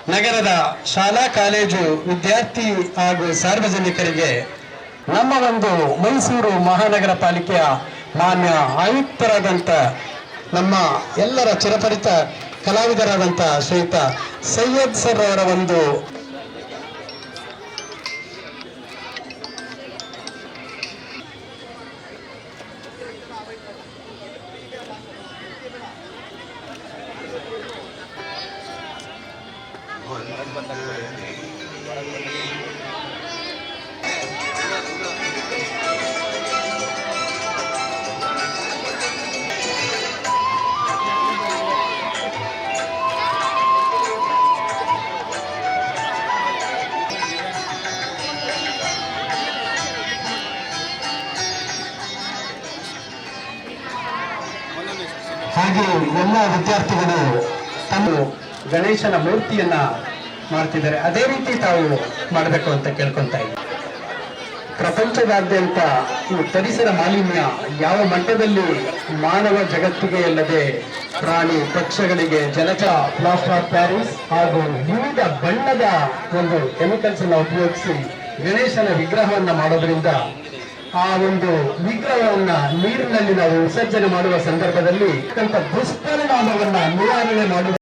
ನಗರದ ಶಾಲಾ ಕಾಲೇಜು ವಿದ್ಯಾರ್ಥಿ ಹಾಗೂ ಸಾರ್ವಜನಿಕರಿಗೆ ನಮ್ಮ ಒಂದು ಮೈಸೂರು ಮಹಾನಗರ ಪಾಲಿಕೆಯ ಮಾನ್ಯ ಆಯುಕ್ತರಾದಂಥ ನಮ್ಮ ಎಲ್ಲರ ಚಿರಪರಿತ ಕಲಾವಿದರಾದಂಥ ಶ್ರೀಯುತ ಸೈಯದ್ ಸರ್ ಅವರ ಒಂದು ಹಾಗೆ ಎಲ್ಲ ವಿದ್ಯಾರ್ಥಿಗಳು ತಮ್ಮ ಗಣೇಶನ ಮೂರ್ತಿಯನ್ನ ಮಾಡ್ತಿದ್ದಾರೆ. ಅದೇ ರೀತಿ ತಾವು ಮಾಡಬೇಕು ಅಂತ ಕೇಳ್ಕೊಂತ ಇದ್ದಾರೆ. ಪ್ರಪಂಚದಾದ್ಯಂತ ಈ ಪರಿಸರ ಮಾಲಿನ್ಯ ಯಾವ ಮಟ್ಟದಲ್ಲಿ ಮಾನವ ಜಗತ್ತಿಗೆ ಅಲ್ಲದೆ ಪ್ರಾಣಿ ಪಕ್ಷಿಗಳಿಗೆ ಜಲಚರ ಪ್ಲಾಸ್ಟರ್ ಆಫ್ ಪ್ಯಾರಿಸ್ ಹಾಗೂ ವಿವಿಧ ಬಣ್ಣದ ಒಂದು ಕೆಮಿಕಲ್ಸ್ ಅನ್ನು ಉಪಯೋಗಿಸಿ ಗಣೇಶನ ವಿಗ್ರಹವನ್ನ ಮಾಡೋದ್ರಿಂದ ಆ ಒಂದು ವಿಗ್ರಹವನ್ನ ನೀರಿನಲ್ಲಿ ನಾವು ವಿಸರ್ಜನೆ ಮಾಡುವ ಸಂದರ್ಭದಲ್ಲಿ ದುಷ್ಪರಿಣಾಮವನ್ನ ನಿವಾರಣೆ ಮಾಡುವ